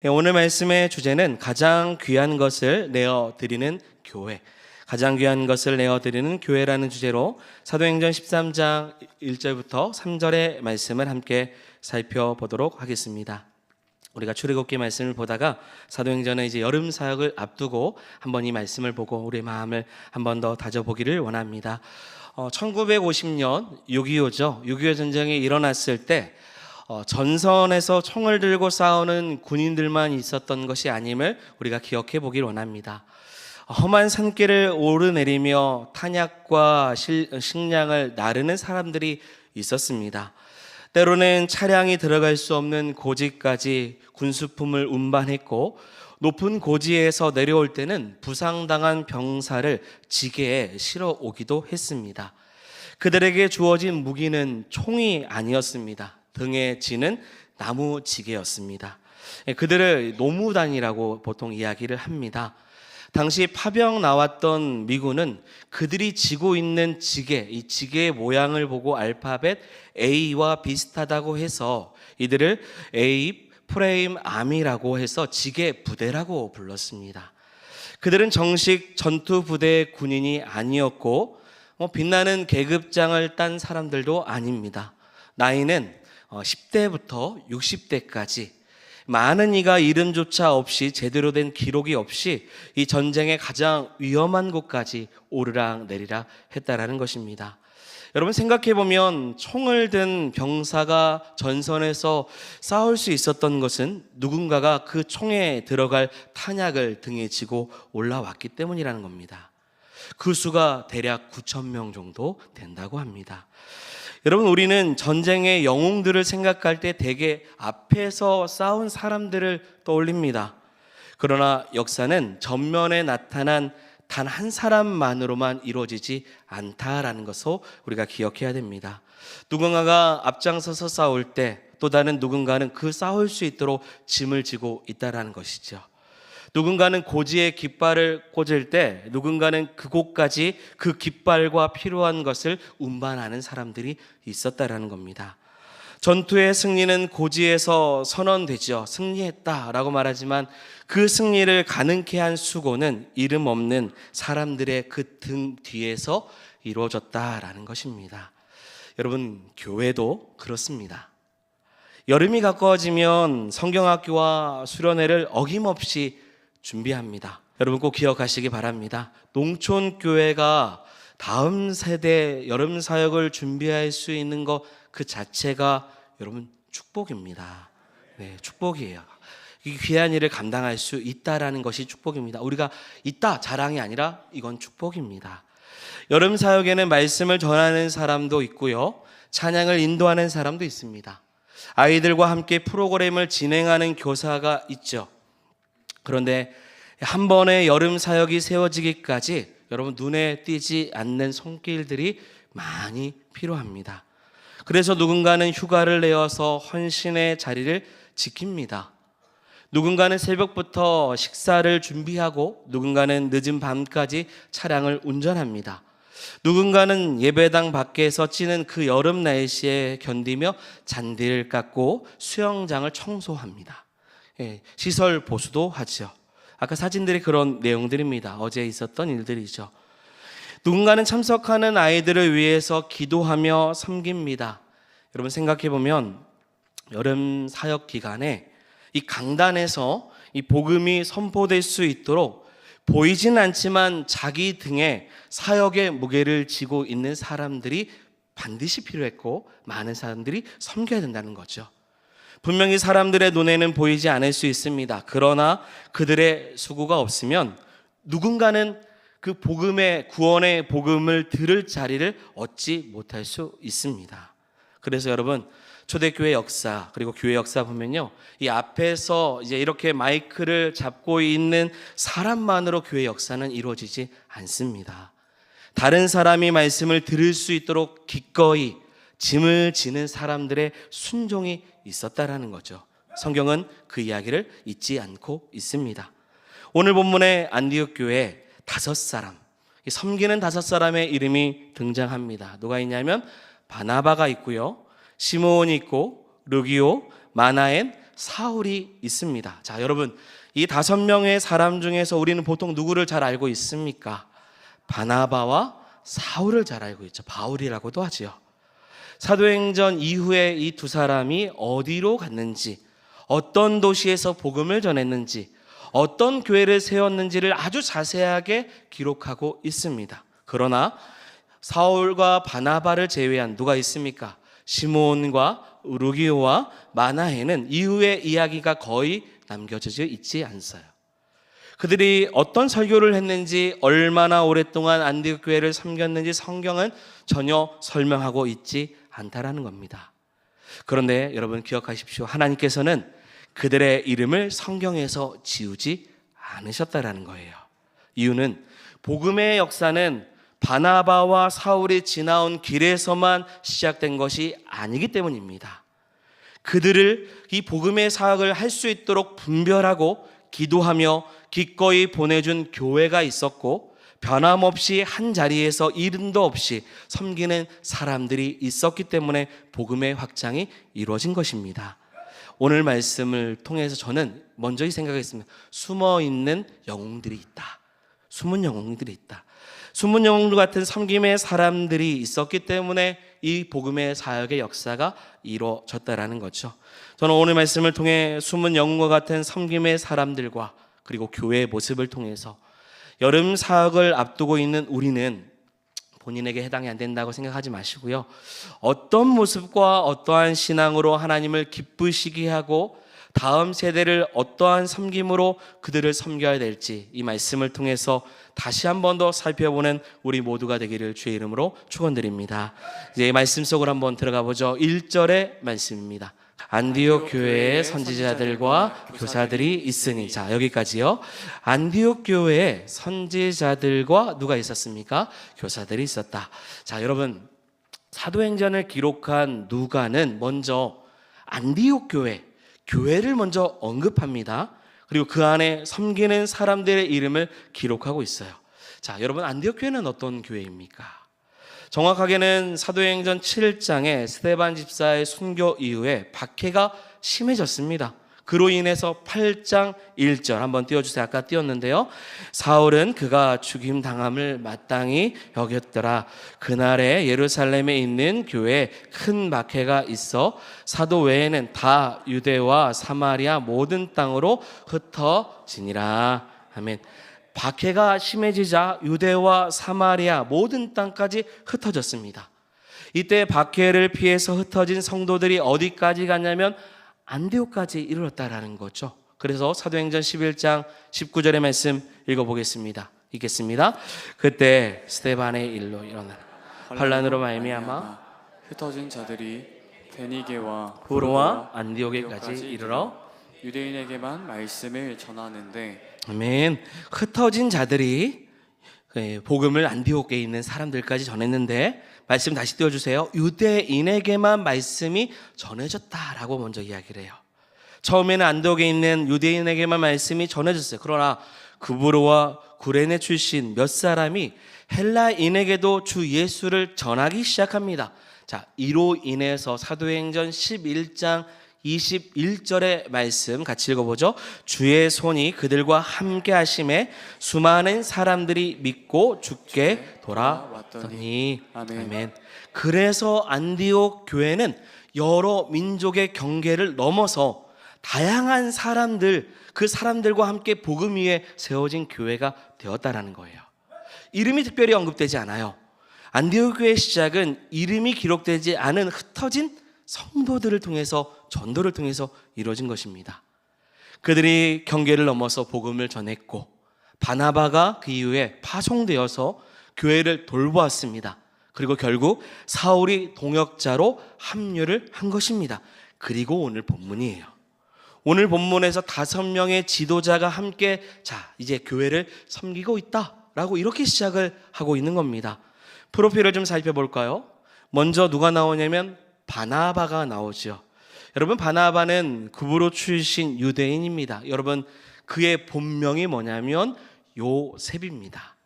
네, 오늘 말씀의 주제는 가장 귀한 것을 내어드리는 교회, 가장 귀한 것을 내어드리는 교회라는 주제로 사도행전 13장 1절부터 3절의 말씀을 함께 살펴보도록 하겠습니다. 우리가 출애굽기 말씀을 보다가 사도행전은 이제 여름 사역을 앞두고 한번 이 말씀을 보고 우리의 마음을 한 번 더 다져보기를 원합니다. 1950년 6.25죠. 6.25 전쟁이 일어났을 때 전선에서 총을 들고 싸우는 군인들만 있었던 것이 아님을 우리가 기억해 보길 원합니다. 험한 산길을 오르내리며 탄약과 식량을 나르는 사람들이 있었습니다. 때로는 차량이 들어갈 수 없는 고지까지 군수품을 운반했고, 높은 고지에서 내려올 때는 부상당한 병사를 지게에 실어 오기도 했습니다. 그들에게 주어진 무기는 총이 아니었습니다. 등에 지는 나무 지게였습니다. 그들을 노무단이라고 보통 이야기를 합니다. 당시 파병 나왔던 미군은 그들이 지고 있는 지게, 이 지게의 모양을 보고 알파벳 A와 비슷하다고 해서 이들을 A 프레임 아미라고 해서 지게 부대라고 불렀습니다. 그들은 정식 전투 부대의 군인이 아니었고 빛나는 계급장을 딴 사람들도 아닙니다. 나이는 10대부터 60대까지 많은 이가 이름조차 없이 제대로 된 기록이 없이 이 전쟁의 가장 위험한 곳까지 오르락 내리락 했다라는 것입니다. 여러분 생각해 보면 총을 든 병사가 전선에서 싸울 수 있었던 것은 누군가가 그 총에 들어갈 탄약을 등에 지고 올라왔기 때문이라는 겁니다. 그 수가 대략 9,000명 정도 된다고 합니다. 여러분, 우리는 전쟁의 영웅들을 생각할 때 대개 앞에서 싸운 사람들을 떠올립니다. 그러나 역사는 전면에 나타난 단 한 사람만으로만 이루어지지 않다라는 것을 우리가 기억해야 됩니다. 누군가가 앞장서서 싸울 때 또 다른 누군가는 그 싸울 수 있도록 짐을 지고 있다라는 것이죠. 누군가는 고지에 깃발을 꽂을 때 누군가는 그곳까지 그 깃발과 필요한 것을 운반하는 사람들이 있었다라는 겁니다. 전투의 승리는 고지에서 선언되죠. 승리했다라고 말하지만 그 승리를 가능케 한 수고는 이름 없는 사람들의 그 등 뒤에서 이루어졌다라는 것입니다. 여러분, 교회도 그렇습니다. 여름이 가까워지면 성경학교와 수련회를 어김없이 준비합니다. 여러분 꼭 기억하시기 바랍니다. 농촌교회가 다음 세대 여름 사역을 준비할 수 있는 것 그 자체가 여러분 축복입니다. 네, 축복이에요. 이 귀한 일을 감당할 수 있다라는 것이 축복입니다. 우리가 있다 자랑이 아니라 이건 축복입니다. 여름 사역에는 말씀을 전하는 사람도 있고요, 찬양을 인도하는 사람도 있습니다. 아이들과 함께 프로그램을 진행하는 교사가 있죠. 그런데 한 번의 여름 사역이 세워지기까지 여러분 눈에 띄지 않는 손길들이 많이 필요합니다. 그래서 누군가는 휴가를 내어서 헌신의 자리를 지킵니다. 누군가는 새벽부터 식사를 준비하고 누군가는 늦은 밤까지 차량을 운전합니다. 누군가는 예배당 밖에서 찌는 그 여름 날씨에 견디며 잔디를 깎고 수영장을 청소합니다. 시설 보수도 하죠. 아까 사진들이 그런 내용들입니다. 어제 있었던 일들이죠. 누군가는 참석하는 아이들을 위해서 기도하며 섬깁니다. 여러분 생각해 보면 여름 사역 기간에 이 강단에서 이 복음이 선포될 수 있도록 보이진 않지만 자기 등에 사역의 무게를 지고 있는 사람들이 반드시 필요했고 많은 사람들이 섬겨야 된다는 거죠. 분명히 사람들의 눈에는 보이지 않을 수 있습니다. 그러나 그들의 수고가 없으면 누군가는 그 복음의 구원의 복음을 들을 자리를 얻지 못할 수 있습니다. 그래서 여러분 초대교회 역사 그리고 교회 역사 보면요, 이 앞에서 이제 이렇게 마이크를 잡고 있는 사람만으로 교회 역사는 이루어지지 않습니다. 다른 사람이 말씀을 들을 수 있도록 기꺼이 짐을 지는 사람들의 순종이 있었다라는 거죠. 성경은 그 이야기를 잊지 않고 있습니다. 오늘 본문의 안디옥 교회에 5사람, 섬기는 5사람의 이름이 등장합니다. 누가 있냐면 바나바가 있고요, 시므온이 있고 루기오, 마나엔, 사울이 있습니다. 자, 여러분, 이 5명의 사람 중에서 우리는 보통 누구를 잘 알고 있습니까? 바나바와 사울을 잘 알고 있죠. 바울이라고도 하지요. 사도행전 이후에 이 두 사람이 어디로 갔는지, 어떤 도시에서 복음을 전했는지, 어떤 교회를 세웠는지를 아주 자세하게 기록하고 있습니다. 그러나 사울과 바나바를 제외한 누가 있습니까? 시몬과 루기오와 마나헤는 이후의 이야기가 거의 남겨져 있지 않아요. 그들이 어떤 설교를 했는지, 얼마나 오랫동안 안디옥 교회를 섬겼는지 성경은 전혀 설명하고 있지 않다라는 겁니다. 그런데 여러분 기억하십시오. 하나님께서는 그들의 이름을 성경에서 지우지 않으셨다라는 거예요. 이유는 복음의 역사는 바나바와 사울이 지나온 길에서만 시작된 것이 아니기 때문입니다. 그들을 이 복음의 사역을 할 수 있도록 분별하고 기도하며 기꺼이 보내준 교회가 있었고, 변함없이 한 자리에서 이름도 없이 섬기는 사람들이 있었기 때문에 복음의 확장이 이루어진 것입니다. 오늘 말씀을 통해서 저는 먼저 이 생각했습니다. 숨어있는 영웅들이 있다. 숨은 영웅들이 있다. 숨은 영웅들 같은 섬김의 사람들이 있었기 때문에 이 복음의 사역의 역사가 이루어졌다라는 거죠. 저는 오늘 말씀을 통해 숨은 영웅과 같은 섬김의 사람들과 그리고 교회의 모습을 통해서 여름 사역을 앞두고 있는 우리는 본인에게 해당이 안 된다고 생각하지 마시고요. 어떤 모습과 어떠한 신앙으로 하나님을 기쁘시게 하고 다음 세대를 어떠한 섬김으로 그들을 섬겨야 될지 이 말씀을 통해서 다시 한 번 더 살펴보는 우리 모두가 되기를 주의 이름으로 축원드립니다. 이제 말씀 속으로 한번 들어가 보죠. 1절의 말씀입니다. 안디옥 교회에 선지자들과 교사들이 있으니. 자, 여기까지요. 안디옥 교회에 선지자들과 누가 있었습니까? 교사들이 있었다. 자, 여러분, 사도행전을 기록한 누가는 먼저 안디옥 교회를 먼저 언급합니다. 그리고 그 안에 섬기는 사람들의 이름을 기록하고 있어요. 자, 여러분, 안디옥 교회는 어떤 교회입니까? 정확하게는 사도행전 7장에 스데반 집사의 순교 이후에 박해가 심해졌습니다. 그로 인해서 8장 1절 한번 띄워주세요. 아까 띄웠는데요. 사울은 그가 죽임 당함을 마땅히 여겼더라. 그날에 예루살렘에 있는 교회에 큰 박해가 있어 사도 외에는 다 유대와 사마리아 모든 땅으로 흩어지니라. 아멘. 박해가 심해지자 유대와 사마리아 모든 땅까지 흩어졌습니다. 이때 박해를 피해서 흩어진 성도들이 어디까지 갔냐면 안디옥까지 이르렀다라는 거죠. 그래서 사도행전 11장 19절의 말씀 읽어보겠습니다. 읽겠습니다. 그때 스데반의 일로 일어나 환난으로 말미암아 흩어진 자들이 베니게와 부로와 안디옥에까지 이르러 유대인에게만 말씀을 전하는데. 아멘. 흩어진 자들이 복음을 안디옥에 있는 사람들까지 전했는데, 말씀 다시 띄워주세요. 유대인에게만 말씀이 전해졌다라고 먼저 이야기를 해요. 처음에는 안디옥에 있는 유대인에게만 말씀이 전해졌어요. 그러나 구브로와 구레네 출신 몇 사람이 헬라인에게도 주 예수를 전하기 시작합니다. 자, 이로 인해서 사도행전 11장 21절의 말씀 같이 읽어보죠. 주의 손이 그들과 함께 하심에 수많은 사람들이 믿고 주께 돌아왔더니. 아멘. 그래서 안디옥 교회는 여러 민족의 경계를 넘어서 다양한 사람들, 그 사람들과 함께 복음 위에 세워진 교회가 되었다라는 거예요. 이름이 특별히 언급되지 않아요. 안디옥 교회의 시작은 이름이 기록되지 않은 흩어진 성도들을 통해서, 전도를 통해서 이루어진 것입니다. 그들이 경계를 넘어서 복음을 전했고, 바나바가 그 이후에 파송되어서 교회를 돌보았습니다. 그리고 결국 사울이 동역자로 합류를 한 것입니다. 그리고 오늘 본문이에요. 오늘 본문에서 5명의 지도자가 함께 이제 교회를 섬기고 있다라고 이렇게 시작을 하고 있는 겁니다. 프로필을 좀 살펴볼까요? 먼저 누가 나오냐면 바나바가 나오죠. 여러분, 바나바는 구브로 출신 유대인입니다. 여러분, 그의 본명이 뭐냐면 요셉입니다.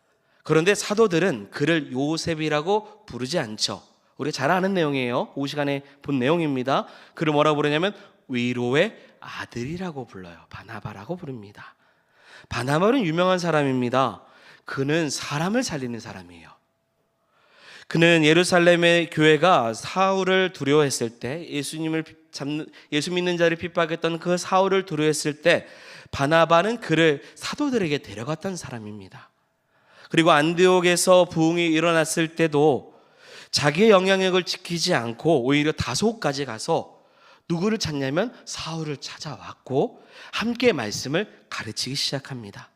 그런데 사도들은 그를 요셉이라고 부르지 않죠. 우리가 잘 아는 내용이에요. 이 시간에 본 내용입니다. 그를 뭐라고 부르냐면 위로의 아들이라고 불러요. 바나바라고 부릅니다. 바나바는 유명한 사람입니다. 그는 사람을 살리는 사람이에요. 그는 예루살렘의 교회가 사울을 두려워했을 때, 예수 믿는 자를 핍박했던 그 사울을 두려워했을 때 바나바는 그를 사도들에게 데려갔던 사람입니다. 그리고 안디옥에서 부흥이 일어났을 때도 자기의 영향력을 지키지 않고 오히려 다소까지 가서 누구를 찾냐면 사울을 찾아왔고 함께 말씀을 가르치기 시작합니다.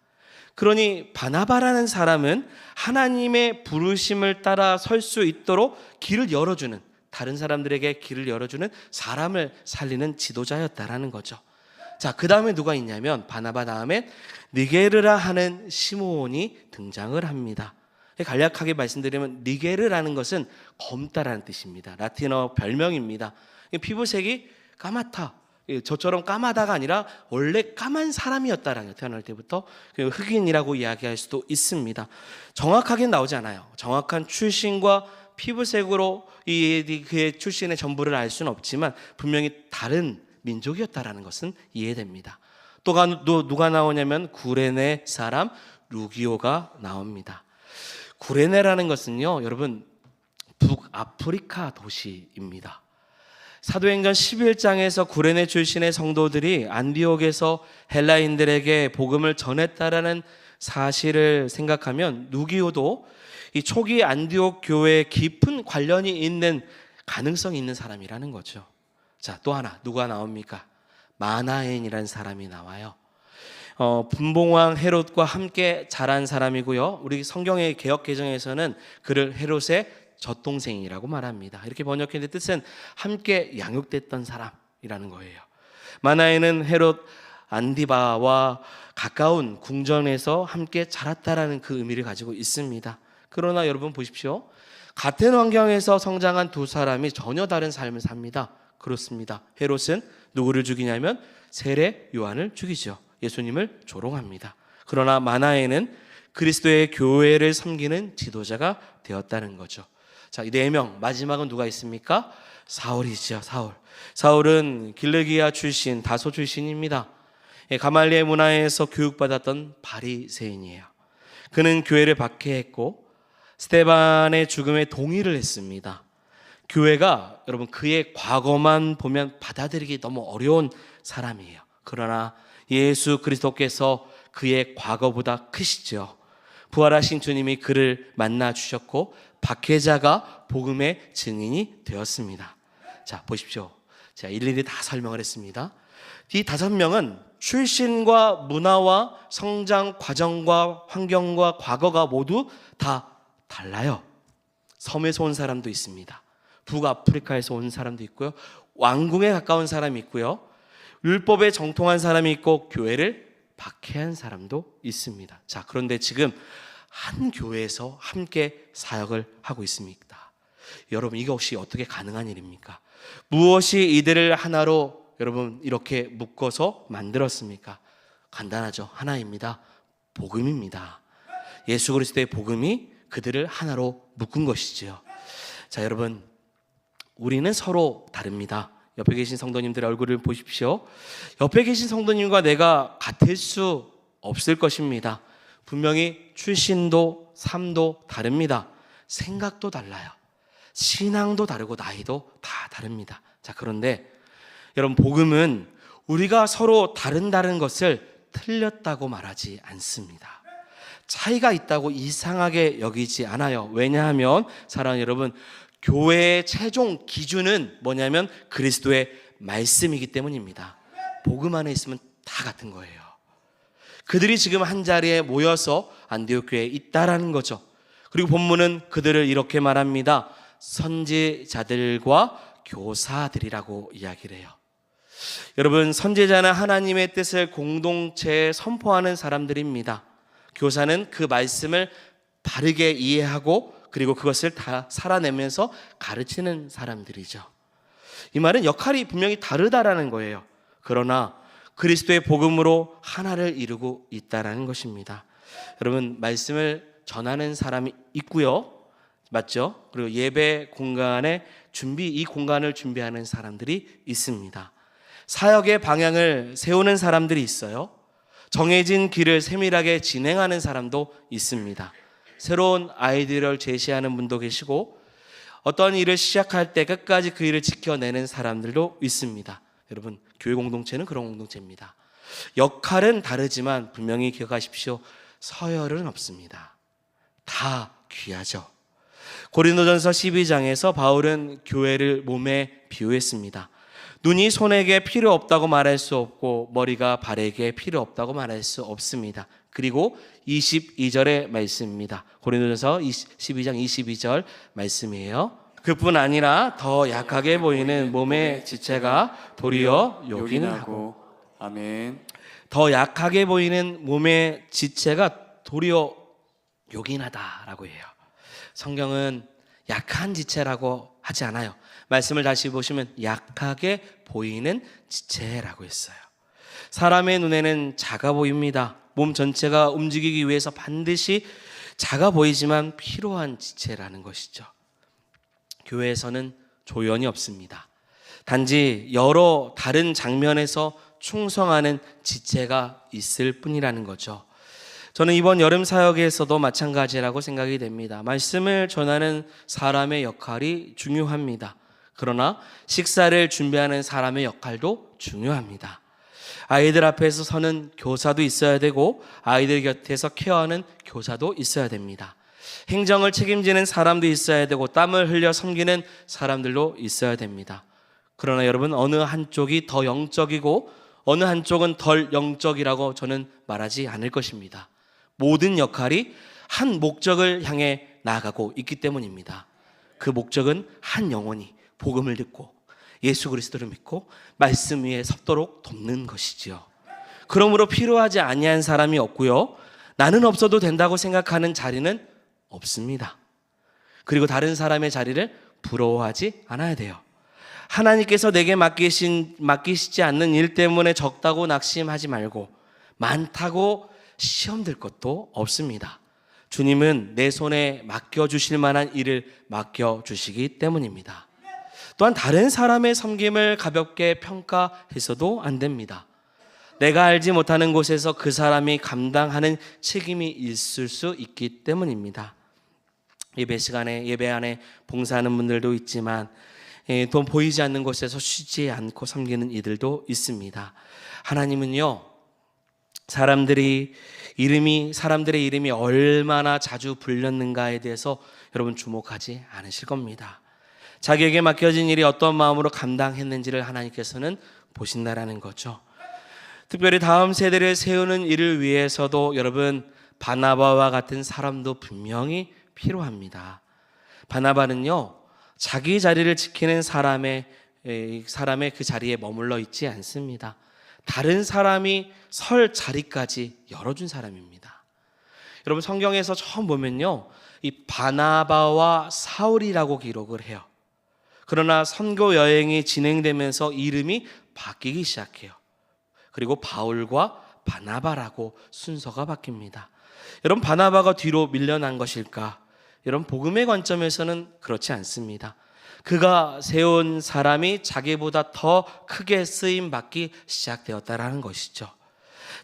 그러니 바나바라는 사람은 하나님의 부르심을 따라 설 수 있도록 길을 열어주는, 다른 사람들에게 길을 열어주는 사람을 살리는 지도자였다라는 거죠. 자, 그 다음에 누가 있냐면 바나바 다음에 니게르라 하는 시므온이 등장을 합니다. 간략하게 말씀드리면 니게르라는 것은 검다라는 뜻입니다. 라틴어 별명입니다. 피부색이 까맣다, 저처럼 까마다가 아니라 원래 까만 사람이었다라는, 태어날 때부터 흑인이라고 이야기할 수도 있습니다. 정확하게 나오지 않아요. 정확한 출신과 피부색으로 그의 출신의 전부를 알 수는 없지만 분명히 다른 민족이었다라는 것은 이해됩니다. 또 누가 나오냐면 구레네 사람 루기오가 나옵니다. 구레네라는 것은요, 여러분, 북아프리카 도시입니다. 사도행전 11장에서 구레네 출신의 성도들이 안디옥에서 헬라인들에게 복음을 전했다라는 사실을 생각하면 루기오도 이 초기 안디옥 교회에 깊은 관련이 있는 가능성이 있는 사람이라는 거죠. 자, 또 하나 누가 나옵니까? 마나엔이라는 사람이 나와요. 분봉왕 헤롯과 함께 자란 사람이고요. 우리 성경의 개역 개정에서는 그를 헤롯의 젖동생이라고 말합니다. 이렇게 번역했는데 뜻은 함께 양육됐던 사람이라는 거예요. 마나엔은 헤롯 안디바와 가까운 궁전에서 함께 자랐다라는 그 의미를 가지고 있습니다. 그러나 여러분 보십시오. 같은 환경에서 성장한 두 사람이 전혀 다른 삶을 삽니다. 그렇습니다. 헤롯은 누구를 죽이냐면 세례 요한을 죽이죠. 예수님을 조롱합니다. 그러나 마나엔은 그리스도의 교회를 섬기는 지도자가 되었다는 거죠. 자, 이 4명, 마지막은 누가 있습니까? 사울이죠. 사울은 길르기아 출신, 다소 출신입니다. 가말리엘 문화에서 교육받았던 바리새인이에요. 그는 교회를 박해했고 스데반의 죽음에 동의를 했습니다. 교회가 여러분 그의 과거만 보면 받아들이기 너무 어려운 사람이에요. 그러나 예수 그리스도께서 그의 과거보다 크시죠. 부활하신 주님이 그를 만나 주셨고 박해자가 복음의 증인이 되었습니다. 자, 보십시오. 제가 일일이 다 설명을 했습니다. 이 5명은 출신과 문화와 성장 과정과 환경과 과거가 모두 다 달라요. 섬에서 온 사람도 있습니다. 북아프리카에서 온 사람도 있고요. 왕궁에 가까운 사람이 있고요. 율법에 정통한 사람이 있고 교회를 박해한 사람도 있습니다. 자, 그런데 지금 한 교회에서 함께 사역을 하고 있습니다. 여러분, 이거 혹시 어떻게 가능한 일입니까? 무엇이 이들을 하나로 여러분 이렇게 묶어서 만들었습니까? 간단하죠. 하나입니다. 복음입니다. 예수 그리스도의 복음이 그들을 하나로 묶은 것이지요. 자, 여러분, 우리는 서로 다릅니다. 옆에 계신 성도님들의 얼굴을 보십시오. 옆에 계신 성도님과 내가 같을 수 없을 것입니다. 분명히 출신도 삶도 다릅니다. 생각도 달라요. 신앙도 다르고 나이도 다 다릅니다. 자, 그런데 여러분, 복음은 우리가 서로 다른 것을 틀렸다고 말하지 않습니다. 차이가 있다고 이상하게 여기지 않아요. 왜냐하면 사랑하는 여러분, 교회의 최종 기준은 뭐냐면 그리스도의 말씀이기 때문입니다. 복음 안에 있으면 다 같은 거예요. 그들이 지금 한 자리에 모여서 안디옥 교회에 있다라는 거죠. 그리고 본문은 그들을 이렇게 말합니다. 선지자들과 교사들이라고 이야기를 해요. 여러분, 선지자는 하나님의 뜻을 공동체에 선포하는 사람들입니다. 교사는 그 말씀을 바르게 이해하고 그리고 그것을 다 살아내면서 가르치는 사람들이죠. 이 말은 역할이 분명히 다르다라는 거예요. 그러나 그리스도의 복음으로 하나를 이루고 있다라는 것입니다. 여러분, 말씀을 전하는 사람이 있고요. 맞죠? 그리고 예배 공간에 이 공간을 준비하는 사람들이 있습니다. 사역의 방향을 세우는 사람들이 있어요. 정해진 길을 세밀하게 진행하는 사람도 있습니다. 새로운 아이디어를 제시하는 분도 계시고 어떤 일을 시작할 때 끝까지 그 일을 지켜내는 사람들도 있습니다. 여러분, 교회 공동체는 그런 공동체입니다. 역할은 다르지만 분명히 기억하십시오. 서열은 없습니다. 다 귀하죠. 고린도전서 12장에서 바울은 교회를 몸에 비유했습니다. 눈이 손에게 필요 없다고 말할 수 없고 머리가 발에게 필요 없다고 말할 수 없습니다. 그리고 22절의 말씀입니다. 고린도전서 12장 22절 말씀이에요. 그뿐 아니라 더 약하게 보이는 몸의 지체가 도리어 요기는 하고, 아멘. 더 약하게 보이는 몸의 지체가 도리어 요긴하다라고 해요. 성경은 약한 지체라고 하지 않아요. 말씀을 다시 보시면 약하게 보이는 지체라고 했어요. 사람의 눈에는 작아 보입니다. 몸 전체가 움직이기 위해서 반드시 작아 보이지만 필요한 지체라는 것이죠. 교회에서는 조연이 없습니다. 단지 여러 다른 장면에서 충성하는 지체가 있을 뿐이라는 거죠. 저는 이번 여름 사역에서도 마찬가지라고 생각이 됩니다. 말씀을 전하는 사람의 역할이 중요합니다. 그러나 식사를 준비하는 사람의 역할도 중요합니다. 아이들 앞에서 서는 교사도 있어야 되고 아이들 곁에서 케어하는 교사도 있어야 됩니다. 행정을 책임지는 사람도 있어야 되고 땀을 흘려 섬기는 사람들도 있어야 됩니다. 그러나 여러분, 어느 한쪽이 더 영적이고 어느 한쪽은 덜 영적이라고 저는 말하지 않을 것입니다. 모든 역할이 한 목적을 향해 나아가고 있기 때문입니다. 그 목적은 한 영혼이 복음을 듣고 예수 그리스도를 믿고 말씀 위에 섰도록 돕는 것이지요. 그러므로 필요하지 아니한 사람이 없고요, 나는 없어도 된다고 생각하는 자리는 없습니다. 그리고 다른 사람의 자리를 부러워하지 않아야 돼요. 하나님께서 내게 맡기시지 않는 일 때문에 적다고 낙심하지 말고 많다고 시험 들 것도 없습니다. 주님은 내 손에 맡겨주실 만한 일을 맡겨주시기 때문입니다. 또한 다른 사람의 섬김을 가볍게 평가해서도 안 됩니다. 내가 알지 못하는 곳에서 그 사람이 감당하는 책임이 있을 수 있기 때문입니다. 예배 시간에 예배 안에 봉사하는 분들도 있지만 또 보이지 않는 곳에서 쉬지 않고 섬기는 이들도 있습니다. 하나님은요, 사람들의 이름이 얼마나 자주 불렸는가에 대해서 여러분 주목하지 않으실 겁니다. 자기에게 맡겨진 일이 어떤 마음으로 감당했는지를 하나님께서는 보신다라는 거죠. 특별히 다음 세대를 세우는 일을 위해서도 여러분, 바나바와 같은 사람도 분명히 필요합니다. 바나바는요, 자기 자리를 지키는 사람의 그 자리에 머물러 있지 않습니다. 다른 사람이 설 자리까지 열어준 사람입니다. 여러분, 성경에서 처음 보면요, 이 바나바와 사울이라고 기록을 해요. 그러나 선교 여행이 진행되면서 이름이 바뀌기 시작해요. 그리고 바울과 바나바라고 순서가 바뀝니다. 여러분, 바나바가 뒤로 밀려난 것일까? 여러분, 복음의 관점에서는 그렇지 않습니다. 그가 세운 사람이 자기보다 더 크게 쓰임받기 시작되었다라는 것이죠.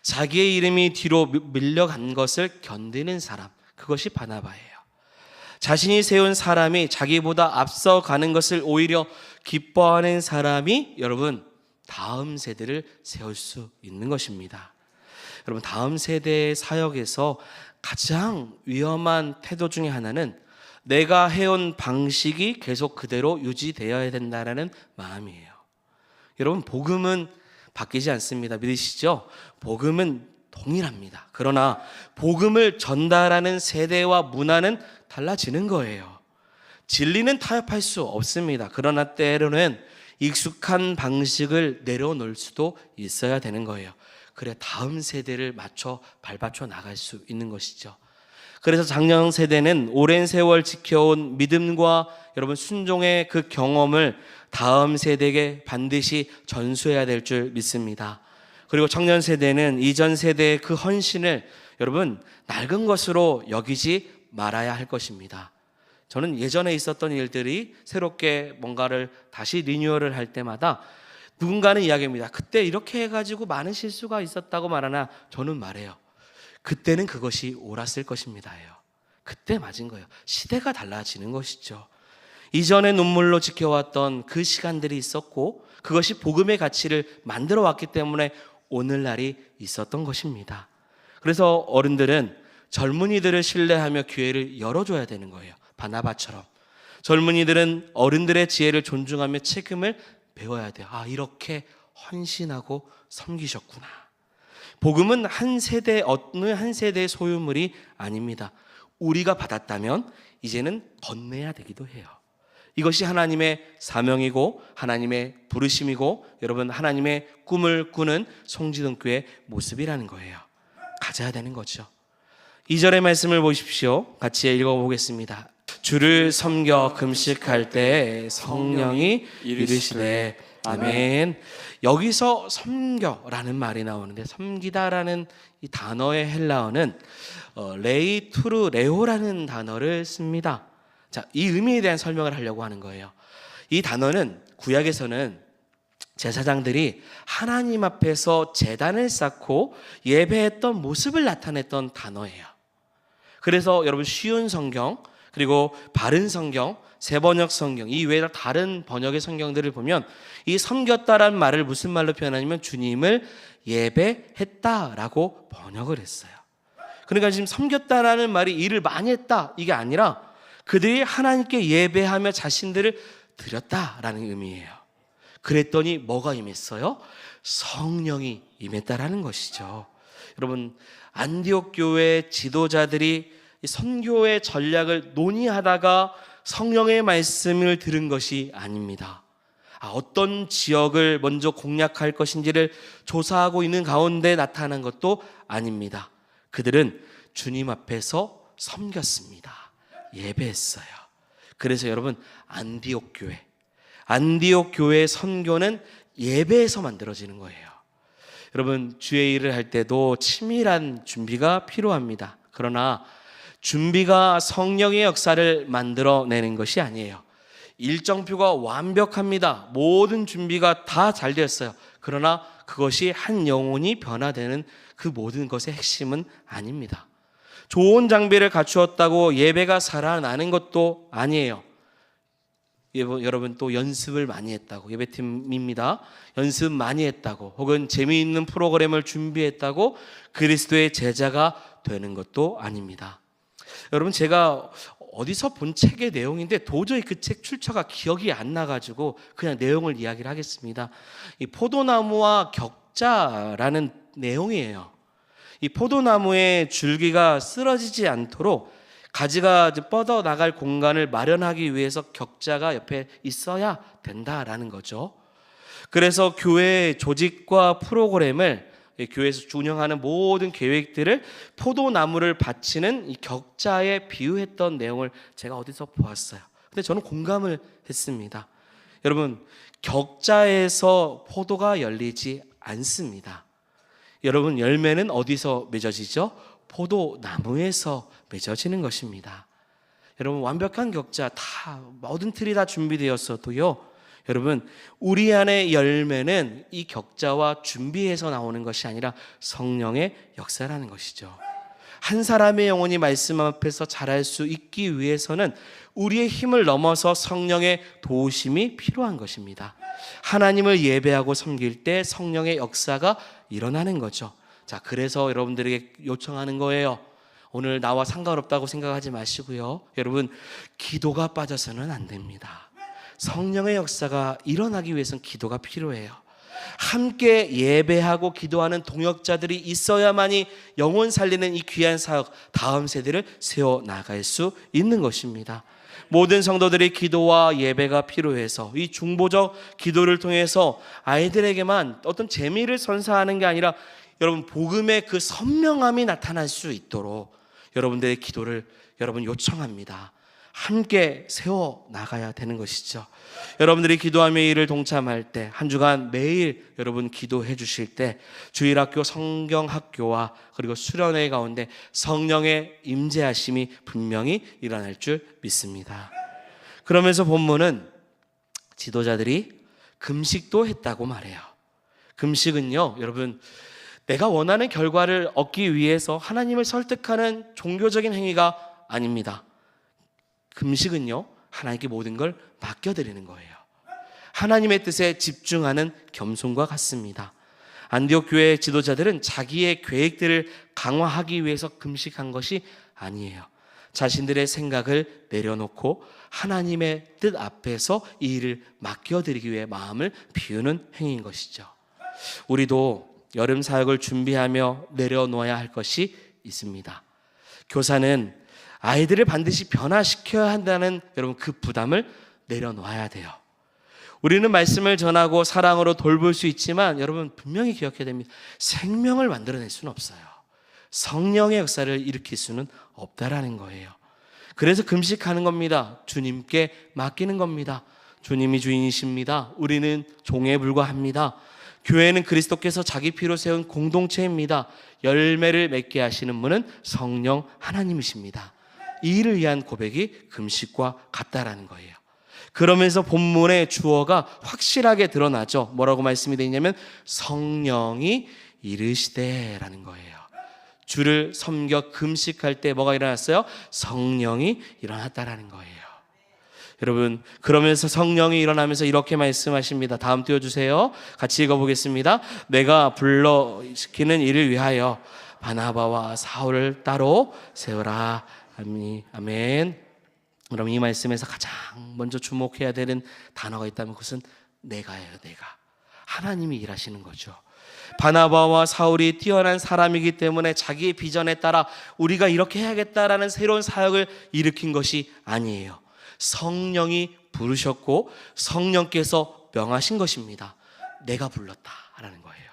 자기의 이름이 뒤로 밀려간 것을 견디는 사람, 그것이 바나바예요. 자신이 세운 사람이 자기보다 앞서가는 것을 오히려 기뻐하는 사람이 여러분, 다음 세대를 세울 수 있는 것입니다. 여러분, 다음 세대의 사역에서 가장 위험한 태도 중에 하나는 내가 해온 방식이 계속 그대로 유지되어야 된다는 마음이에요. 여러분, 복음은 바뀌지 않습니다. 믿으시죠? 복음은 동일합니다. 그러나 복음을 전달하는 세대와 문화는 달라지는 거예요. 진리는 타협할 수 없습니다. 그러나 때로는 익숙한 방식을 내려놓을 수도 있어야 되는 거예요. 그래 다음 세대를 맞춰 발받쳐 나갈 수 있는 것이죠. 그래서 작년 세대는 오랜 세월 지켜온 믿음과 여러분 순종의 그 경험을 다음 세대에게 반드시 전수해야 될 줄 믿습니다. 그리고 청년 세대는 이전 세대의 그 헌신을 여러분 낡은 것으로 여기지 말아야 할 것입니다. 저는 예전에 있었던 일들이 새롭게 뭔가를 다시 리뉴얼을 할 때마다 누군가는 이야기합니다. 그때 이렇게 해가지고 많은 실수가 있었다고 말하나 저는 말해요. 그때는 그것이 옳았을 것입니다예요. 그때 맞은 거예요. 시대가 달라지는 것이죠. 이전에 눈물로 지켜왔던 그 시간들이 있었고 그것이 복음의 가치를 만들어 왔기 때문에 오늘날이 있었던 것입니다. 그래서 어른들은 젊은이들을 신뢰하며 기회를 열어줘야 되는 거예요. 바나바처럼. 젊은이들은 어른들의 지혜를 존중하며 책임을 배워야 돼요. 아, 이렇게 헌신하고 섬기셨구나. 복음은 한 세대, 어느 한 세대의 소유물이 아닙니다. 우리가 받았다면 이제는 건네야 되기도 해요. 이것이 하나님의 사명이고 하나님의 부르심이고 여러분 하나님의 꿈을 꾸는 송지등교의 모습이라는 거예요. 가져야 되는 거죠. 2절의 말씀을 보십시오. 같이 읽어보겠습니다. 주를 섬겨 금식할 때 성령이 이르시되 아멘. 여기서 섬겨라는 말이 나오는데 섬기다라는 이 단어의 헬라어는 레이투르 레오라는 단어를 씁니다. 자, 이 의미에 대한 설명을 하려고 하는 거예요. 이 단어는 구약에서는 제사장들이 하나님 앞에서 제단을 쌓고 예배했던 모습을 나타냈던 단어예요. 그래서 여러분 쉬운 성경 그리고 바른 성경, 세번역 성경 이 외에 다른 번역의 성경들을 보면 이 섬겼다라는 말을 무슨 말로 표현하냐면 주님을 예배했다라고 번역을 했어요. 그러니까 지금 섬겼다라는 말이 일을 많이 했다 이게 아니라 그들이 하나님께 예배하며 자신들을 드렸다라는 의미예요. 그랬더니 뭐가 임했어요? 성령이 임했다라는 것이죠. 여러분 안디옥 교회 지도자들이 선교의 전략을 논의하다가 성령의 말씀을 들은 것이 아닙니다. 어떤 지역을 먼저 공략할 것인지를 조사하고 있는 가운데 나타난 것도 아닙니다. 그들은 주님 앞에서 섬겼습니다. 예배했어요. 그래서 여러분 안디옥 교회의 선교는 예배에서 만들어지는 거예요. 여러분 주의 일을 할 때도 치밀한 준비가 필요합니다. 그러나 준비가 성령의 역사를 만들어내는 것이 아니에요. 일정표가 완벽합니다. 모든 준비가 다 잘 되었어요. 그러나 그것이 한 영혼이 변화되는 그 모든 것의 핵심은 아닙니다. 좋은 장비를 갖추었다고 예배가 살아나는 것도 아니에요. 여러분 또 연습을 많이 했다고 예배팀입니다. 연습 많이 했다고 혹은 재미있는 프로그램을 준비했다고 그리스도의 제자가 되는 것도 아닙니다. 여러분 제가 어디서 본 책의 내용인데 도저히 그 책 출처가 기억이 안 나가지고 그냥 내용을 이야기를 하겠습니다. 이 포도나무와 격자라는 내용이에요. 이 포도나무의 줄기가 쓰러지지 않도록 가지가 뻗어 나갈 공간을 마련하기 위해서 격자가 옆에 있어야 된다라는 거죠. 그래서 교회의 조직과 프로그램을 교회에서 운영하는 모든 계획들을 포도나무를 바치는 이 격자에 비유했던 내용을 제가 어디서 보았어요. 근데 저는 공감을 했습니다. 여러분 격자에서 포도가 열리지 않습니다. 여러분 열매는 어디서 맺어지죠? 포도나무에서 맺어지는 것입니다. 여러분 완벽한 격자 다 모든 틀이 다 준비되었어도요. 여러분 우리 안의 열매는 이 격자와 준비해서 나오는 것이 아니라 성령의 역사라는 것이죠. 한 사람의 영혼이 말씀 앞에서 자랄 수 있기 위해서는 우리의 힘을 넘어서 성령의 도우심이 필요한 것입니다. 하나님을 예배하고 섬길 때 성령의 역사가 일어나는 거죠. 자, 그래서 여러분들에게 요청하는 거예요. 오늘 나와 상관없다고 생각하지 마시고요. 여러분 기도가 빠져서는 안 됩니다. 성령의 역사가 일어나기 위해서는 기도가 필요해요. 함께 예배하고 기도하는 동역자들이 있어야만이 영혼 살리는 이 귀한 사역 다음 세대를 세워나갈 수 있는 것입니다. 모든 성도들이 기도와 예배가 필요해서 이 중보적 기도를 통해서 아이들에게만 어떤 재미를 선사하는 게 아니라 여러분 복음의 그 선명함이 나타날 수 있도록 여러분들의 기도를 여러분 요청합니다. 함께 세워나가야 되는 것이죠. 여러분들이 기도하며 일을 동참할 때 한 주간 매일 여러분 기도해 주실 때 주일학교 성경학교와 그리고 수련회 가운데 성령의 임재하심이 분명히 일어날 줄 믿습니다. 그러면서 본문은 지도자들이 금식도 했다고 말해요. 금식은요, 여러분, 내가 원하는 결과를 얻기 위해서 하나님을 설득하는 종교적인 행위가 아닙니다. 금식은요, 하나님께 모든 걸 맡겨드리는 거예요. 하나님의 뜻에 집중하는 겸손과 같습니다. 안디옥 교회 지도자들은 자기의 계획들을 강화하기 위해서 금식한 것이 아니에요. 자신들의 생각을 내려놓고 하나님의 뜻 앞에서 이 일을 맡겨드리기 위해 마음을 비우는 행위인 것이죠. 우리도 여름 사역을 준비하며 내려놓아야 할 것이 있습니다. 교사는 아이들을 반드시 변화시켜야 한다는 여러분 그 부담을 내려놓아야 돼요. 우리는 말씀을 전하고 사랑으로 돌볼 수 있지만 여러분 분명히 기억해야 됩니다. 생명을 만들어낼 수는 없어요. 성령의 역사를 일으킬 수는 없다라는 거예요. 그래서 금식하는 겁니다. 주님께 맡기는 겁니다. 주님이 주인이십니다. 우리는 종에 불과합니다. 교회는 그리스도께서 자기 피로 세운 공동체입니다. 열매를 맺게 하시는 분은 성령 하나님이십니다. 이 일을 위한 고백이 금식과 같다라는 거예요. 그러면서 본문의 주어가 확실하게 드러나죠. 뭐라고 말씀이 되어 있냐면 성령이 이르시되라는 거예요. 주를 섬겨 금식할 때 뭐가 일어났어요? 성령이 일어났다라는 거예요. 여러분, 그러면서 성령이 일어나면서 이렇게 말씀하십니다. 다음 띄워주세요. 같이 읽어보겠습니다. 내가 불러시키는 일을 위하여 바나바와 사울을 따로 세우라. 아멘. 그럼 이 말씀에서 가장 먼저 주목해야 되는 단어가 있다면 그것은 내가예요. 내가. 하나님이 일하시는 거죠. 바나바와 사울이 뛰어난 사람이기 때문에 자기의 비전에 따라 우리가 이렇게 해야겠다라는 새로운 사역을 일으킨 것이 아니에요. 성령이 부르셨고 성령께서 명하신 것입니다. 내가 불렀다라는 거예요.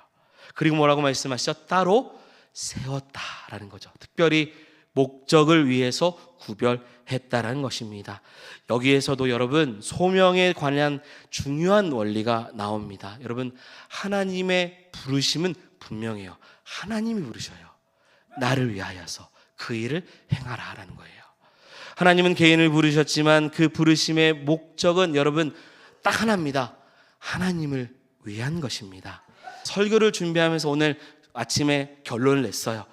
그리고 뭐라고 말씀하시죠? 따로 세웠다라는 거죠. 특별히 목적을 위해서 구별했다라는 것입니다. 여기에서도 여러분 소명에 관한 중요한 원리가 나옵니다. 여러분 하나님의 부르심은 분명해요. 하나님이 부르셔요. 나를 위하여서 그 일을 행하라라는 거예요. 하나님은 개인을 부르셨지만 그 부르심의 목적은 여러분 딱 하나입니다. 하나님을 위한 것입니다. 설교를 준비하면서 오늘 아침에 결론을 냈어요.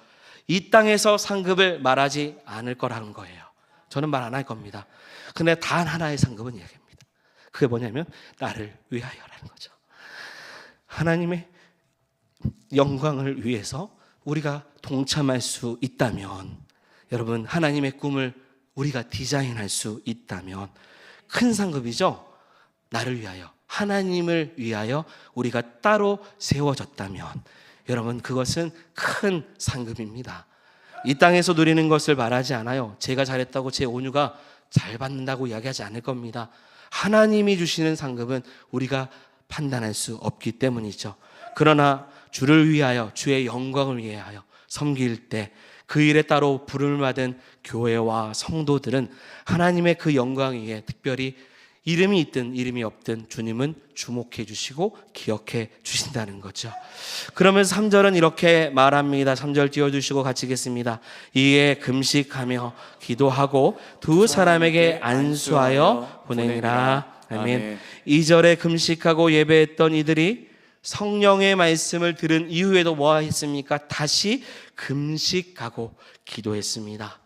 이 땅에서 상급을 말하지 않을 거라는 거예요. 저는 말 안 할 겁니다. 근데 단 하나의 상급은 이야기합니다. 그게 뭐냐면 나를 위하여라는 거죠. 하나님의 영광을 위해서 우리가 동참할 수 있다면, 여러분 하나님의 꿈을 우리가 디자인할 수 있다면 큰 상급이죠. 나를 위하여, 하나님을 위하여 우리가 따로 세워졌다면 여러분 그것은 큰 상급입니다. 이 땅에서 누리는 것을 말하지 않아요. 제가 잘했다고 제 온유가 잘 받는다고 이야기하지 않을 겁니다. 하나님이 주시는 상급은 우리가 판단할 수 없기 때문이죠. 그러나 주를 위하여, 주의 영광을 위하여 섬길 때 그 일에 따로 부름을 받은 교회와 성도들은 하나님의 그 영광 위에 특별히 이름이 있든 이름이 없든 주님은 주목해 주시고 기억해 주신다는 거죠. 그러면서 3절은 이렇게 말합니다. 3절 띄워주시고 같이 읽겠습니다. 이에 금식하며 기도하고 두 사람에게 안수하여 보내니라. 아멘. 2절에 금식하고 예배했던 이들이 성령의 말씀을 들은 이후에도 뭐 했습니까? 다시 금식하고 기도했습니다.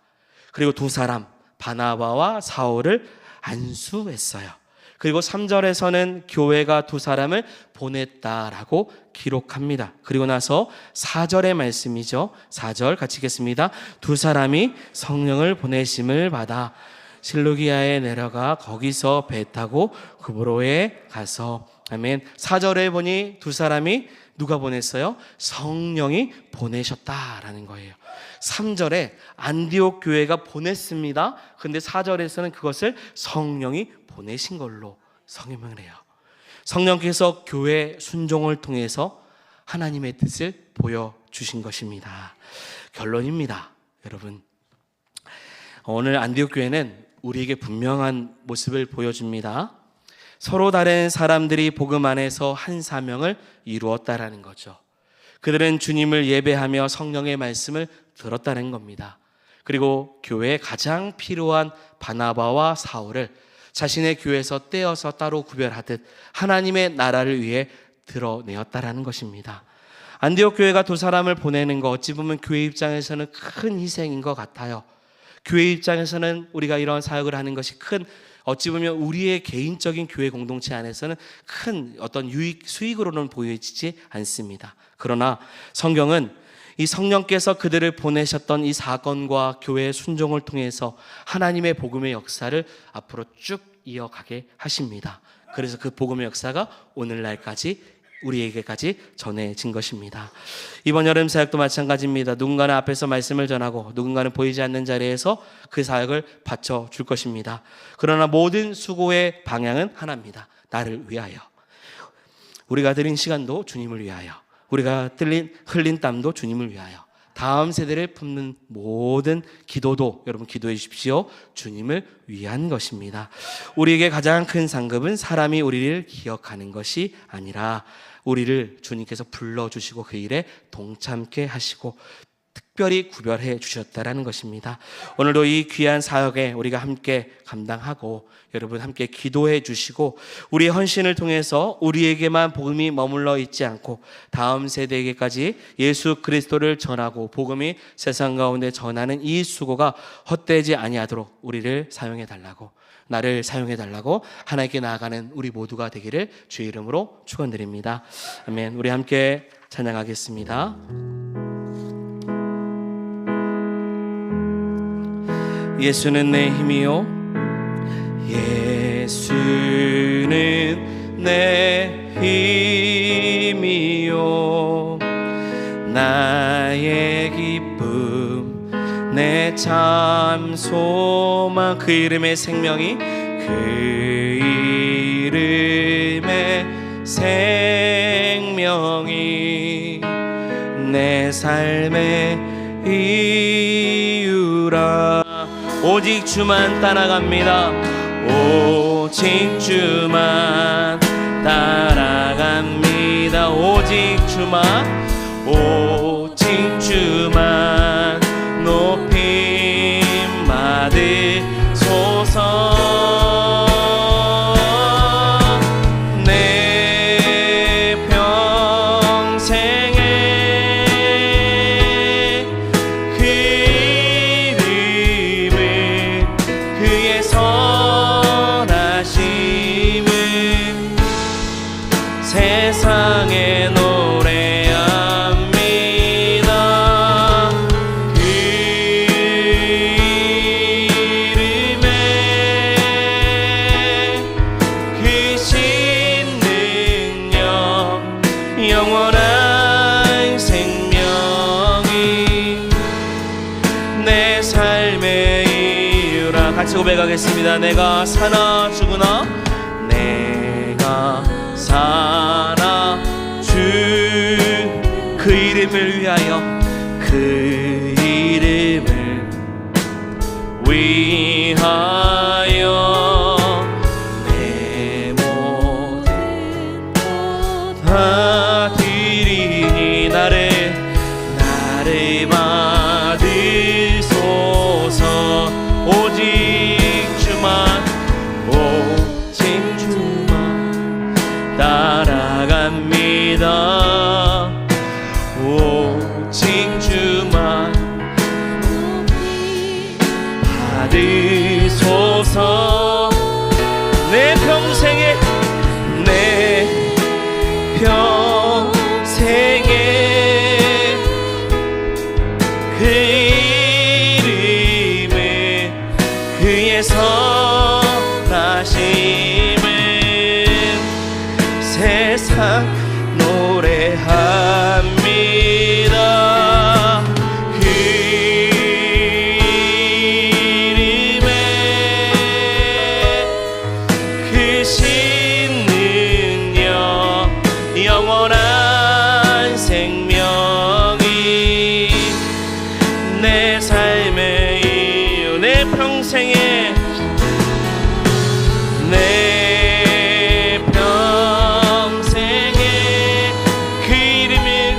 그리고 두 사람 바나바와 사울을 안수했어요. 그리고 3절에서는 교회가 두 사람을 보냈다라고 기록합니다. 그리고 나서 4절의 말씀이죠. 4절 같이 읽겠습니다. 두 사람이 성령을 보내심을 받아 실루기아에 내려가 거기서 배 타고 구브로에 가서, 아멘. 4절에 보니 두 사람이 누가 보냈어요? 성령이 보내셨다라는 거예요. 3절에 안디옥 교회가 보냈습니다. 근데 4절에서는 그것을 성령이 보내신 걸로 성명을 해요. 성령께서 교회 순종을 통해서 하나님의 뜻을 보여주신 것입니다. 결론입니다. 여러분, 오늘 안디옥 교회는 우리에게 분명한 모습을 보여줍니다. 서로 다른 사람들이 복음 안에서 한 사명을 이루었다라는 거죠. 그들은 주님을 예배하며 성령의 말씀을 들었다는 겁니다. 그리고 교회에 가장 필요한 바나바와 사울을 자신의 교회에서 떼어서 따로 구별하듯 하나님의 나라를 위해 드러내었다라는 것입니다. 안디옥 교회가 두 사람을 보내는 거 어찌 보면 교회 입장에서는 큰 희생인 것 같아요. 교회 입장에서는 우리가 이런 사역을 하는 것이 큰, 어찌 보면 우리의 개인적인 교회 공동체 안에서는 큰 어떤 수익으로는 보여지지 않습니다. 그러나 성경은 이 성령께서 그들을 보내셨던 이 사건과 교회의 순종을 통해서 하나님의 복음의 역사를 앞으로 쭉 이어가게 하십니다. 그래서 그 복음의 역사가 오늘날까지 우리에게까지 전해진 것입니다. 이번 여름 사역도 마찬가지입니다. 누군가는 앞에서 말씀을 전하고 누군가는 보이지 않는 자리에서 그 사역을 바쳐줄 것입니다. 그러나 모든 수고의 방향은 하나입니다. 나를 위하여. 우리가 드린 시간도 주님을 위하여, 우리가 흘린 땀도 주님을 위하여, 다음 세대를 품는 모든 기도도 여러분 기도해 주십시오. 주님을 위한 것입니다. 우리에게 가장 큰 상급은 사람이 우리를 기억하는 것이 아니라 우리를 주님께서 불러주시고 그 일에 동참케 하시고 특별히 구별해 주셨다라는 것입니다. 오늘도 이 귀한 사역에 우리가 함께 감당하고 여러분 함께 기도해 주시고 우리의 헌신을 통해서 우리에게만 복음이 머물러 있지 않고 다음 세대에게까지 예수 그리스도를 전하고 복음이 세상 가운데 전하는 이 수고가 헛되지 아니하도록 우리를 사용해 달라고, 나를 사용해 달라고 하나님께 나아가는 우리 모두가 되기를 주의 이름으로 축원드립니다. 아멘. 우리 함께 찬양하겠습니다. 예수는 내 힘이요, 예수는 내 힘이요, 나의 기쁨, 내 참 소망. 그 이름의 생명이, 그 이름의 생명이 내 삶의 이유라. 오직 주만 따라갑니다. 오직 주만 따라갑니다. 오직 주만, 오직 주만 높임 받으소서. 내 평생에 그 이름을, 그의 선하심을 세상에 노래합니다. 그 이름에 그 신능력, 영원한 생명이 내 삶의 이유라. 같이 고백하겠습니다. 내가 사나 죽으나, 내가 사나 주 그 이름을 위하여, 그 이름을 위하여 내 모든 다 드리니 나를 받으소서. 오직 주만, 오직 주만 따라갑니다. 오직 주만 받으소서. 내 평생에, 내 평생에 그 이름을, 그의 선하심을 세상 노래합니다. 그 이름에 그 신능력, 영원한 생명이 내 삶의 이유, 내 평생에, 내 평생에 그 이름을,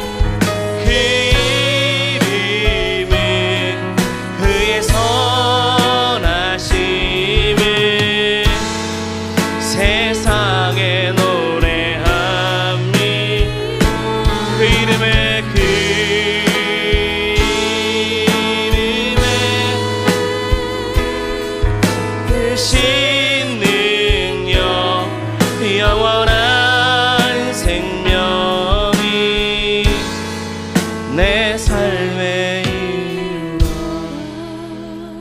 그 이름을 그의 선하심을 대신 능력 영원한 생명이 내 삶